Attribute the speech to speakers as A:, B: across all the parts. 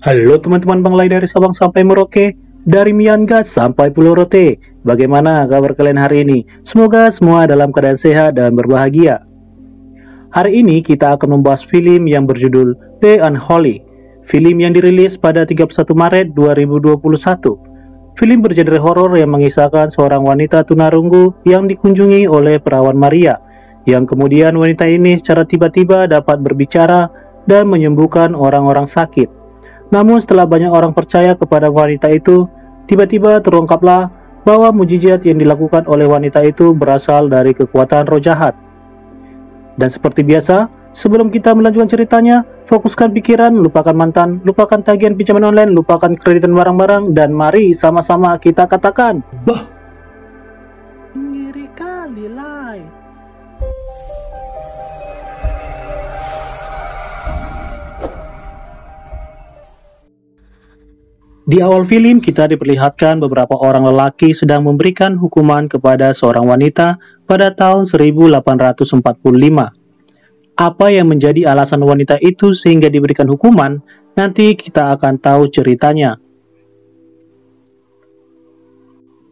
A: Halo teman-teman Banglai dari Sabang sampai Merauke, dari Myangas sampai Pulau Rote. Bagaimana kabar kalian hari ini? Semoga semua dalam keadaan sehat dan berbahagia. Hari ini kita akan membahas film yang berjudul The Unholy. Film yang dirilis pada 31 Maret 2021. Film bergenre horor yang mengisahkan seorang wanita tunarunggu yang dikunjungi oleh perawan Maria, yang kemudian wanita ini secara tiba-tiba dapat berbicara dan menyembuhkan orang-orang sakit. Namun setelah banyak orang percaya kepada wanita itu, tiba-tiba terungkaplah bahwa mukjizat yang dilakukan oleh wanita itu berasal dari kekuatan roh jahat. Dan seperti biasa, sebelum kita melanjutkan ceritanya, fokuskan pikiran, lupakan mantan, lupakan tagihan pinjaman online, lupakan kreditan barang-barang, dan mari sama-sama kita katakan, bah, ngiri kali lai. Di awal film kita diperlihatkan beberapa orang lelaki sedang memberikan hukuman kepada seorang wanita pada tahun 1845. Apa yang menjadi alasan wanita itu sehingga diberikan hukuman, nanti kita akan tahu ceritanya.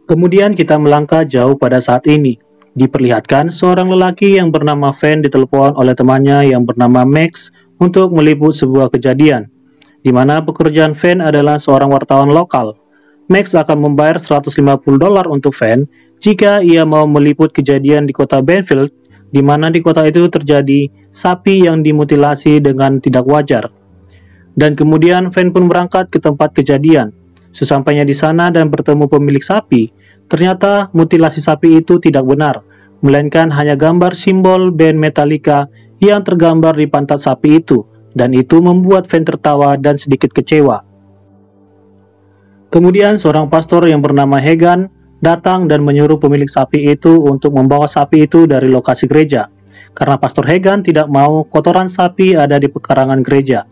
A: Kemudian kita melangkah jauh pada saat ini. Diperlihatkan seorang lelaki yang bernama Van ditelepon oleh temannya yang bernama Max untuk meliput sebuah kejadian, di mana pekerjaan Van adalah seorang wartawan lokal. Max akan membayar $150 untuk Van jika ia mau meliput kejadian di kota Benfield, di mana di kota itu terjadi sapi yang dimutilasi dengan tidak wajar. Dan kemudian Van pun berangkat ke tempat kejadian. Sesampainya di sana dan bertemu pemilik sapi, ternyata mutilasi sapi itu tidak benar, melainkan hanya gambar simbol band Metallica yang tergambar di pantat sapi itu. Dan itu membuat Van tertawa dan sedikit kecewa. Kemudian seorang pastor yang bernama Hagan datang dan menyuruh pemilik sapi itu untuk membawa sapi itu dari lokasi gereja, karena pastor Hagan tidak mau kotoran sapi ada di pekarangan gereja.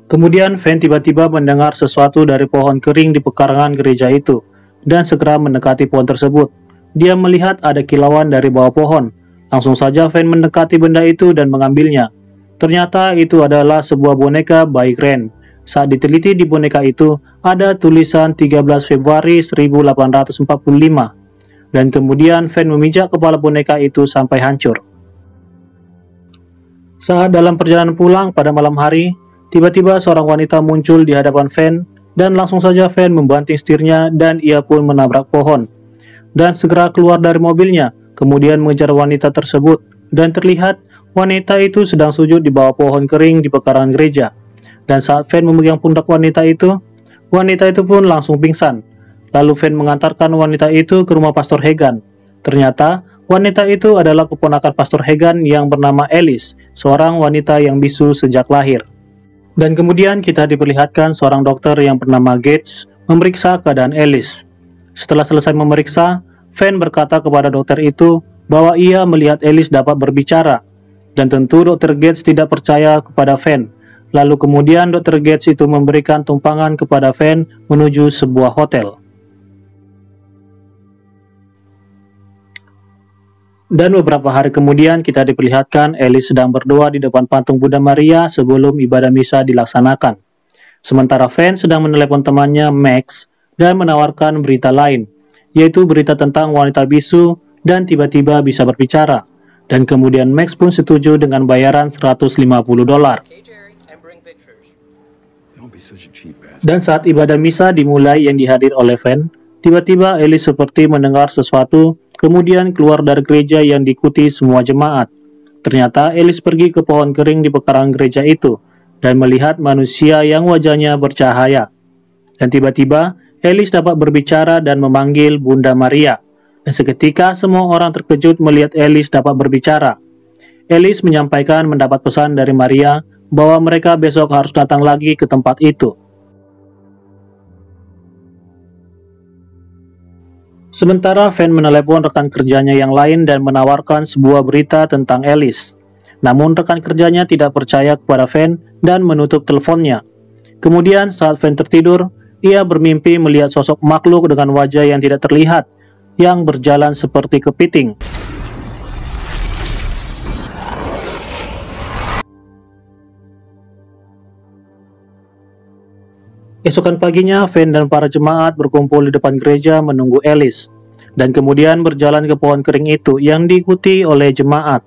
A: Kemudian Van tiba-tiba mendengar sesuatu dari pohon kering di pekarangan gereja itu, dan segera mendekati pohon tersebut. Dia melihat ada kilauan dari bawah pohon. Langsung saja Van mendekati benda itu dan mengambilnya. Ternyata itu adalah sebuah boneka bayi Ren. Saat diteliti di boneka itu, ada tulisan 13 Februari 1845. Dan kemudian Van memijak kepala boneka itu sampai hancur. Saat dalam perjalanan pulang pada malam hari, tiba-tiba seorang wanita muncul di hadapan Van, dan langsung saja Van membanting setirnya dan ia pun menabrak pohon. Dan segera keluar dari mobilnya, kemudian mengejar wanita tersebut, dan terlihat wanita itu sedang sujud di bawah pohon kering di pekarangan gereja. Dan saat Van memegang pundak wanita itu pun langsung pingsan. Lalu Van mengantarkan wanita itu ke rumah Pastor Hagan. Ternyata wanita itu adalah keponakan Pastor Hagan yang bernama Alice, seorang wanita yang bisu sejak lahir. Dan kemudian kita diperlihatkan seorang dokter yang bernama Gates memeriksa keadaan Alice. Setelah selesai memeriksa, Van berkata kepada dokter itu bahwa ia melihat Alice dapat berbicara, dan tentu Dr. Gates tidak percaya kepada Van. Lalu kemudian Dr. Gates itu memberikan tumpangan kepada Van menuju sebuah hotel. Dan beberapa hari kemudian kita diperlihatkan Alice sedang berdoa di depan patung Bunda Maria sebelum ibadah misa dilaksanakan. Sementara Van sedang menelepon temannya Max dan menawarkan berita lain, yaitu berita tentang wanita bisu dan tiba-tiba bisa berbicara. Dan kemudian Max pun setuju dengan bayaran $150. Dan saat ibadah misa dimulai yang dihadir oleh Van, tiba-tiba Alice seperti mendengar sesuatu, kemudian keluar dari gereja yang diikuti semua jemaat. Ternyata Alice pergi ke pohon kering di pekarangan gereja itu, dan melihat manusia yang wajahnya bercahaya. Dan tiba-tiba Alice dapat berbicara dan memanggil Bunda Maria, dan seketika semua orang terkejut melihat Alice dapat berbicara. Alice menyampaikan mendapat pesan dari Maria bahwa mereka besok harus datang lagi ke tempat itu. Sementara Van menelepon rekan kerjanya yang lain dan menawarkan sebuah berita tentang Alice. Namun rekan kerjanya tidak percaya kepada Van dan menutup teleponnya. Kemudian saat Van tertidur, ia bermimpi melihat sosok makhluk dengan wajah yang tidak terlihat, yang berjalan seperti kepiting. Esokan paginya, Van dan para jemaat berkumpul di depan gereja menunggu Alice, dan kemudian berjalan ke pohon kering itu yang diikuti oleh jemaat.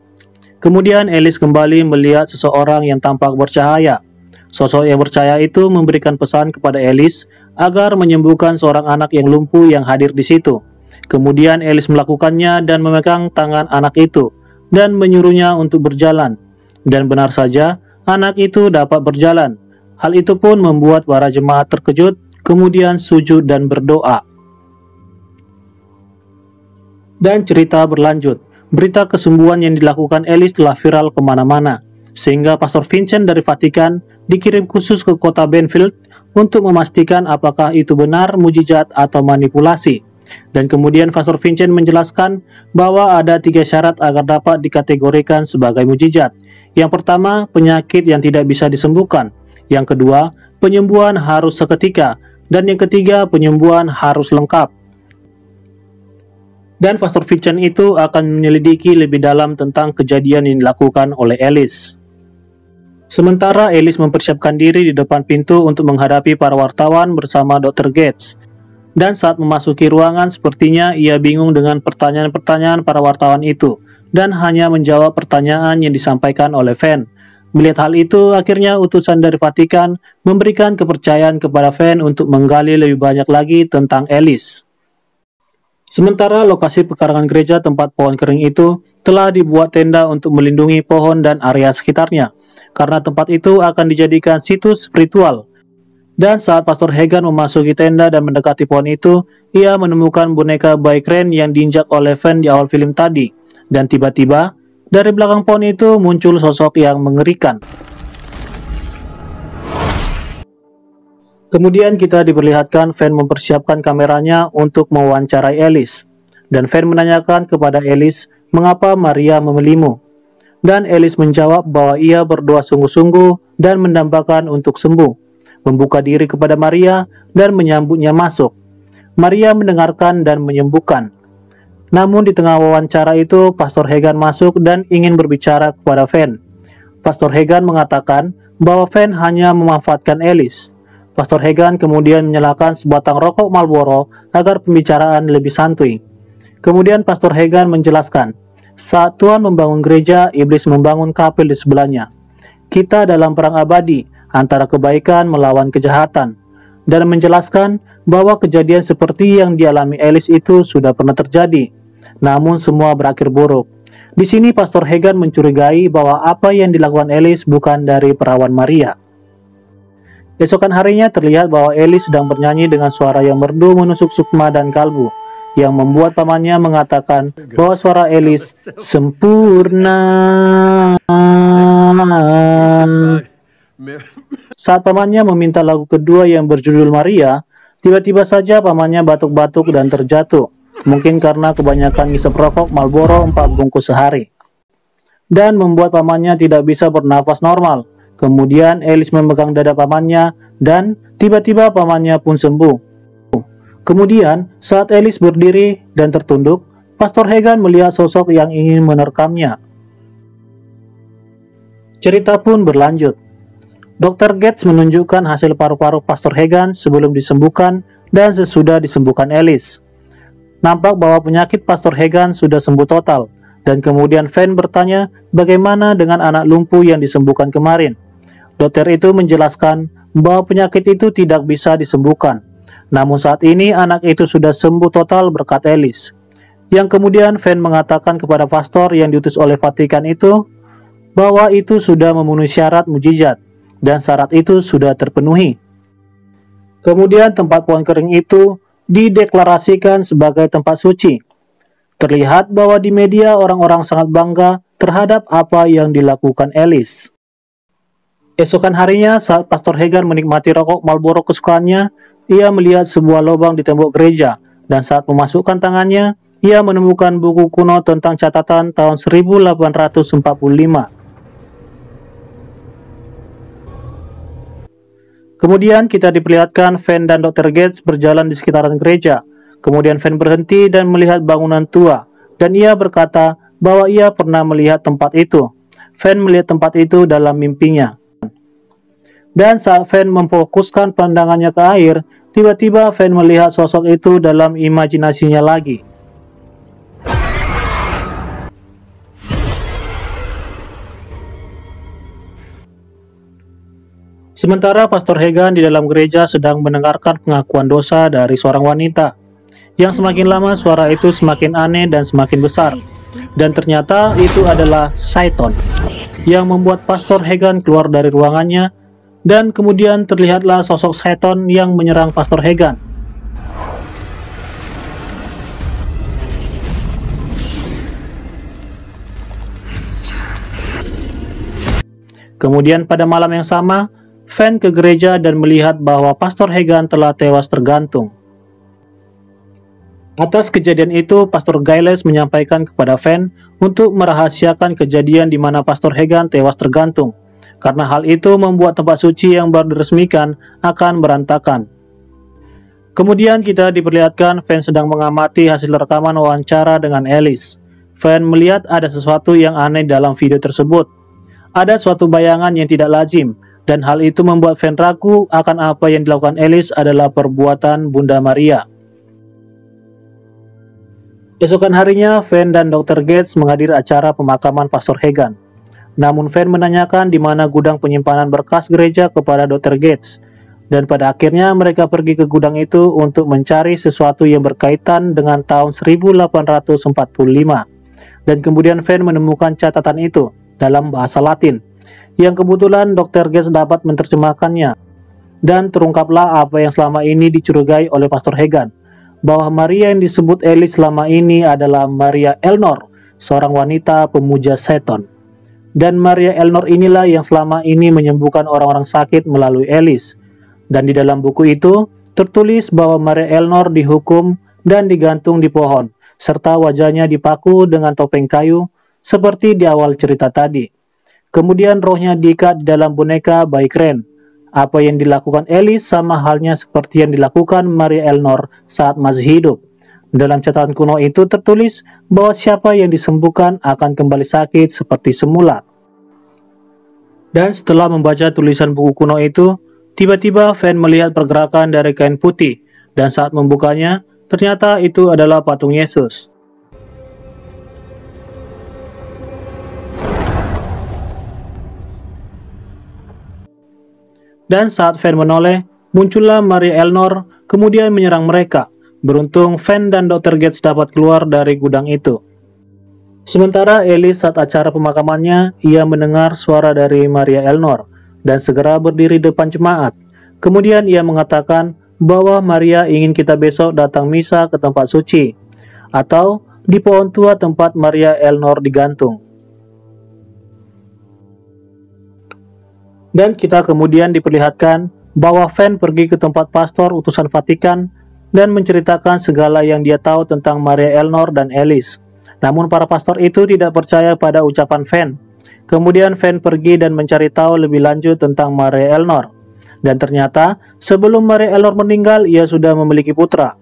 A: Kemudian Alice kembali melihat seseorang yang tampak bercahaya. Sosok yang bercahaya itu memberikan pesan kepada Alice agar menyembuhkan seorang anak yang lumpuh yang hadir di situ. Kemudian Alice melakukannya dan memegang tangan anak itu dan menyuruhnya untuk berjalan. Dan benar saja, anak itu dapat berjalan. Hal itu pun membuat para jemaat terkejut, kemudian sujud dan berdoa. Dan cerita berlanjut. Berita kesembuhan yang dilakukan Alice telah viral kemana-mana, sehingga Pastor Vincent dari Vatikan dikirim khusus ke kota Benfield untuk memastikan apakah itu benar mujizat atau manipulasi. Dan kemudian Pastor Vincent menjelaskan bahwa ada 3 syarat agar dapat dikategorikan sebagai mujizat. Yang pertama, penyakit yang tidak bisa disembuhkan. Yang kedua, penyembuhan harus seketika. Dan yang ketiga, penyembuhan harus lengkap. Dan Pastor Vincent itu akan menyelidiki lebih dalam tentang kejadian yang dilakukan oleh Alice. Sementara Alice mempersiapkan diri di depan pintu untuk menghadapi para wartawan bersama Dr. Gates. Dan saat memasuki ruangan, sepertinya ia bingung dengan pertanyaan-pertanyaan para wartawan itu, dan hanya menjawab pertanyaan yang disampaikan oleh Van. Melihat hal itu, akhirnya utusan dari Vatikan memberikan kepercayaan kepada Van untuk menggali lebih banyak lagi tentang Alice. Sementara lokasi pekarangan gereja tempat pohon kering itu telah dibuat tenda untuk melindungi pohon dan area sekitarnya, karena tempat itu akan dijadikan situs spiritual. Dan saat Pastor Hagan memasuki tenda dan mendekati pohon itu, ia menemukan boneka bayi keren yang diinjak oleh Van di awal film tadi. Dan tiba-tiba, dari belakang pohon itu muncul sosok yang mengerikan. Kemudian kita diperlihatkan Van mempersiapkan kameranya untuk mewawancarai Alice. Dan Van menanyakan kepada Alice mengapa Maria memilihmu. Dan Alice menjawab bahwa ia berdoa sungguh-sungguh dan mendambakan untuk sembuh, membuka diri kepada Maria dan menyambutnya masuk. Maria mendengarkan dan menyembuhkan. Namun di tengah wawancara itu, Pastor Hagan masuk dan ingin berbicara kepada Van. Pastor Hagan mengatakan bahwa Van hanya memanfaatkan Alice. Pastor Hagan kemudian menyalakan sebatang rokok Marlboro agar pembicaraan lebih santuy. Kemudian Pastor Hagan menjelaskan, saat Tuhan membangun gereja, iblis membangun kapel di sebelahnya. Kita dalam perang abadi antara kebaikan melawan kejahatan, dan menjelaskan bahwa kejadian seperti yang dialami Alice itu sudah pernah terjadi, namun semua berakhir buruk. Di sini Pastor Hagan mencurigai bahwa apa yang dilakukan Alice bukan dari perawan Maria. Esokan harinya terlihat bahwa Alice sedang bernyanyi dengan suara yang merdu menusuk sukma dan kalbu, yang membuat pamannya mengatakan bahwa suara Alice sempurna. Saat pamannya meminta lagu kedua yang berjudul Maria, tiba-tiba saja pamannya batuk-batuk dan terjatuh, mungkin karena kebanyakan ngisep rokok Marlboro 4 bungkus sehari, dan membuat pamannya tidak bisa bernafas normal. Kemudian Alice memegang dada pamannya dan tiba-tiba pamannya pun sembuh. Kemudian saat Alice berdiri dan tertunduk, Pastor Hagan melihat sosok yang ingin menerkamnya. Cerita pun berlanjut. Dr. Gates menunjukkan hasil paru-paru Pastor Hagan sebelum disembuhkan dan sesudah disembuhkan Alice. Nampak bahwa penyakit Pastor Hagan sudah sembuh total, dan kemudian Van bertanya bagaimana dengan anak lumpuh yang disembuhkan kemarin. Dokter itu menjelaskan bahwa penyakit itu tidak bisa disembuhkan. Namun saat ini anak itu sudah sembuh total berkat Alice. Yang kemudian Van mengatakan kepada pastor yang diutus oleh Vatikan itu bahwa itu sudah memenuhi syarat mujizat dan syarat itu sudah terpenuhi. Kemudian tempat pohon kering itu dideklarasikan sebagai tempat suci. Terlihat bahwa di media orang-orang sangat bangga terhadap apa yang dilakukan Alice. Esokan harinya saat Pastor Hagan menikmati rokok Marlboro kesukaannya, ia melihat sebuah lubang di tembok gereja, dan saat memasukkan tangannya, ia menemukan buku kuno tentang catatan tahun 1845. Kemudian kita diperlihatkan Van dan Dr. Gates berjalan di sekitaran gereja. Kemudian Van berhenti dan melihat bangunan tua, dan ia berkata bahwa ia pernah melihat tempat itu. Van melihat tempat itu dalam mimpinya. Dan saat Fan memfokuskan pandangannya ke air, tiba-tiba Fan melihat sosok itu dalam imajinasinya lagi. Sementara Pastor Hagan di dalam gereja sedang mendengarkan pengakuan dosa dari seorang wanita. Yang semakin lama suara itu semakin aneh dan semakin besar. Dan ternyata itu adalah Satan yang membuat Pastor Hagan keluar dari ruangannya, dan kemudian terlihatlah sosok Satan yang menyerang Pastor Hagan. Kemudian pada malam yang sama, Fan ke gereja dan melihat bahwa Pastor Hagan telah tewas tergantung. Atas kejadian itu, Pastor Giles menyampaikan kepada Fan untuk merahasiakan kejadian di mana Pastor Hagan tewas tergantung, karena hal itu membuat tempat suci yang baru diresmikan akan berantakan. Kemudian kita diperlihatkan Fan sedang mengamati hasil rekaman wawancara dengan Alice. Fan melihat ada sesuatu yang aneh dalam video tersebut. Ada suatu bayangan yang tidak lazim, dan hal itu membuat Fan ragu akan apa yang dilakukan Alice adalah perbuatan Bunda Maria. Esokan harinya, Fan dan Dr. Gates menghadiri acara pemakaman Pastor Hagan. Namun Fan menanyakan di mana gudang penyimpanan berkas gereja kepada Dr. Gates, dan pada akhirnya mereka pergi ke gudang itu untuk mencari sesuatu yang berkaitan dengan tahun 1845. Dan kemudian Fan menemukan catatan itu dalam bahasa Latin, yang kebetulan Dr. Gates dapat menerjemahkannya. Dan terungkaplah apa yang selama ini dicurigai oleh Pastor Hagan, bahwa Maria yang disebut Alice selama ini adalah Maria Elnor, seorang wanita pemuja setan. Dan Maria Elnor inilah yang selama ini menyembuhkan orang-orang sakit melalui Alice. Dan di dalam buku itu tertulis bahwa Maria Elnor dihukum dan digantung di pohon, serta wajahnya dipaku dengan topeng kayu seperti di awal cerita tadi. Kemudian rohnya diikat di dalam boneka bayi keren. Apa yang dilakukan Alice sama halnya seperti yang dilakukan Maria Elnor saat masih hidup. Dalam catatan kuno itu tertulis bahwa siapa yang disembuhkan akan kembali sakit seperti semula. Dan setelah membaca tulisan buku kuno itu, tiba-tiba Fan melihat pergerakan dari kain putih, dan saat membukanya, ternyata itu adalah patung Yesus. Dan saat Fan menoleh, muncullah Maria Elnor, kemudian menyerang mereka. Beruntung Fan dan Dr. Gates dapat keluar dari gudang itu. Sementara Alice saat acara pemakamannya, ia mendengar suara dari Maria Elnor, dan segera berdiri depan jemaat. Kemudian ia mengatakan bahwa Maria ingin kita besok datang misa ke tempat suci, atau di pohon tua tempat Maria Elnor digantung. Dan kita kemudian diperlihatkan bahwa Fan pergi ke tempat pastor utusan Vatikan dan menceritakan segala yang dia tahu tentang Maria Elnor dan Alice. Namun para pastor itu tidak percaya pada ucapan Fan. Kemudian Fan pergi dan mencari tahu lebih lanjut tentang Maria Elnor. Dan ternyata sebelum Maria Elnor meninggal, ia sudah memiliki putra.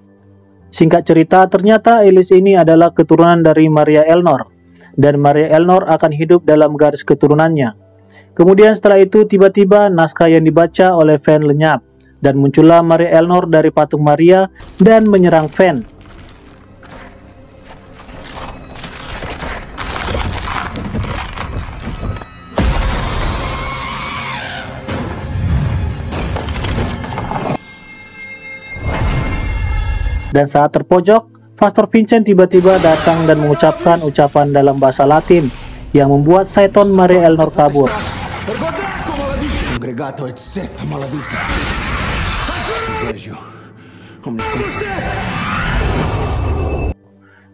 A: Singkat cerita, ternyata Alice ini adalah keturunan dari Maria Elnor, dan Maria Elnor akan hidup dalam garis keturunannya. Kemudian setelah itu tiba-tiba naskah yang dibaca oleh Fan lenyap, dan muncullah Maria Elnor dari patung Maria dan menyerang Fan. Dan saat terpojok, Pastor Vincent tiba-tiba datang dan mengucapkan ucapan dalam bahasa Latin yang membuat Satan Maria Elnor kabur.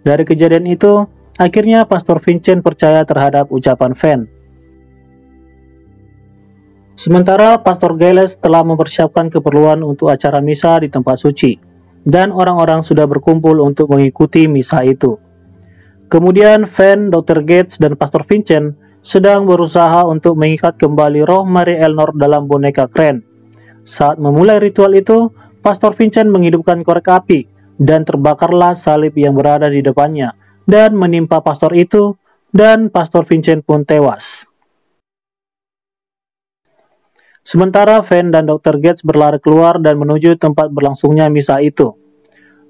A: Dari kejadian itu, akhirnya Pastor Vincent percaya terhadap ucapan Fan. Sementara Pastor Giles telah mempersiapkan keperluan untuk acara misa di tempat suci, dan orang-orang sudah berkumpul untuk mengikuti misa itu. Kemudian Fan, Dr. Gates, dan Pastor Vincent sedang berusaha untuk mengikat kembali roh Maria Elnor dalam boneka keren. Saat memulai ritual itu, Pastor Vincent menghidupkan korek api, dan terbakarlah salib yang berada di depannya, dan menimpa pastor itu, dan Pastor Vincent pun tewas. Sementara Fan dan Dr. Gates berlari keluar dan menuju tempat berlangsungnya misa itu.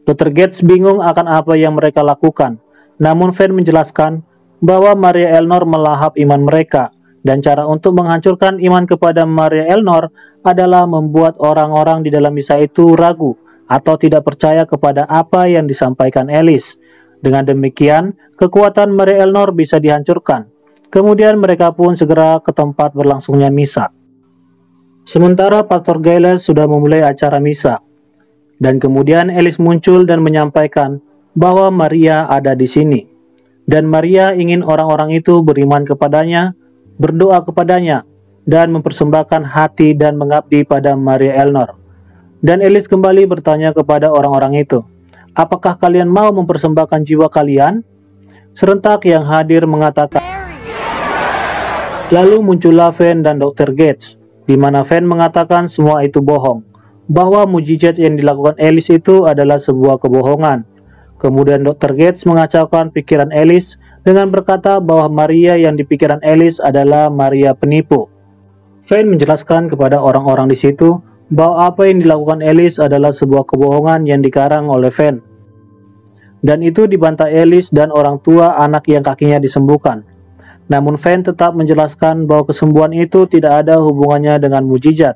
A: Dr. Gates bingung akan apa yang mereka lakukan, namun Fan menjelaskan bahwa Maria Eleanor melahap iman mereka, dan cara untuk menghancurkan iman kepada Maria Eleanor adalah membuat orang-orang di dalam misa itu ragu atau tidak percaya kepada apa yang disampaikan Alice. Dengan demikian, kekuatan Maria Eleanor bisa dihancurkan. Kemudian mereka pun segera ke tempat berlangsungnya misa. Sementara Pastor Giles sudah memulai acara misa, dan kemudian Alice muncul dan menyampaikan bahwa Maria ada di sini. Dan Maria ingin orang-orang itu beriman kepadanya, berdoa kepadanya, dan mempersembahkan hati dan mengabdi pada Maria Eleanor. Dan Alice kembali bertanya kepada orang-orang itu, apakah kalian mau mempersembahkan jiwa kalian? Serentak yang hadir mengatakan. Lalu muncullah Fan dan Dr. Gates, di mana Fan mengatakan semua itu bohong, bahwa mujizat yang dilakukan Alice itu adalah sebuah kebohongan. Kemudian Dr. Gates mengacaukan pikiran Alice dengan berkata bahwa Maria yang dipikiran Alice adalah Maria penipu. Fan menjelaskan kepada orang-orang di situ bahwa apa yang dilakukan Alice adalah sebuah kebohongan yang dikarang oleh Fan. Dan itu dibantah Alice dan orang tua anak yang kakinya disembuhkan. Namun Fan tetap menjelaskan bahwa kesembuhan itu tidak ada hubungannya dengan mujizat.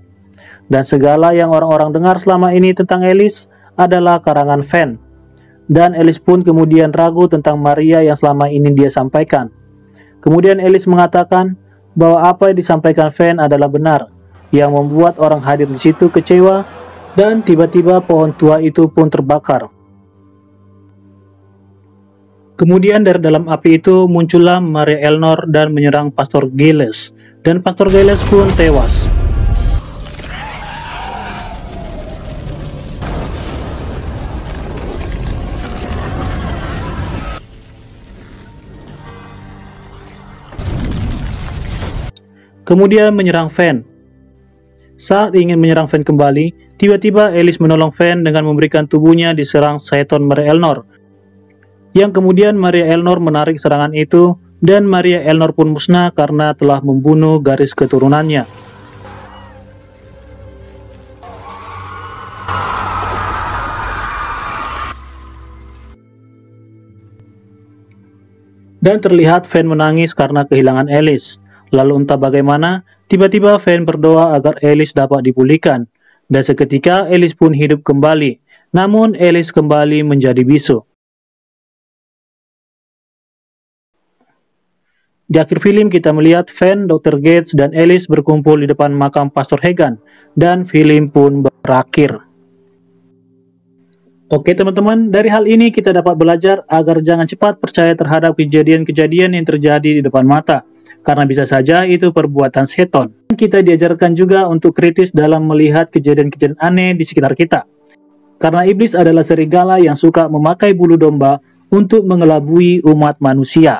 A: Dan segala yang orang-orang dengar selama ini tentang Alice adalah karangan Fan. Dan Alice pun kemudian ragu tentang Maria yang selama ini dia sampaikan. Kemudian Alice mengatakan bahwa apa yang disampaikan Fan adalah benar, yang membuat orang hadir di situ kecewa, dan tiba-tiba pohon tua itu pun terbakar. Kemudian dari dalam api itu muncullah Maria Eleanor dan menyerang Pastor Giles, dan Pastor Giles pun tewas. Kemudian menyerang Fan. Saat ingin menyerang Fan kembali, tiba-tiba Alice menolong Fan dengan memberikan tubuhnya diserang seton Maria Eleanor. Yang kemudian Maria Eleanor menarik serangan itu, dan Maria Eleanor pun musnah karena telah membunuh garis keturunannya. Dan terlihat Fan menangis karena kehilangan Alice. Lalu entah bagaimana, tiba-tiba Fan berdoa agar Alice dapat dipulihkan, dan seketika Alice pun hidup kembali. Namun Alice kembali menjadi bisu. Di akhir film kita melihat Fan, Dr. Gates, dan Alice berkumpul di depan makam Pastor Hagan, dan film pun berakhir. Oke teman-teman, dari hal ini kita dapat belajar agar jangan cepat percaya terhadap kejadian-kejadian yang terjadi di depan mata, karena bisa saja itu perbuatan setan. Kita diajarkan juga untuk kritis dalam melihat kejadian-kejadian aneh di sekitar kita. Karena iblis adalah serigala yang suka memakai bulu domba untuk mengelabui umat manusia.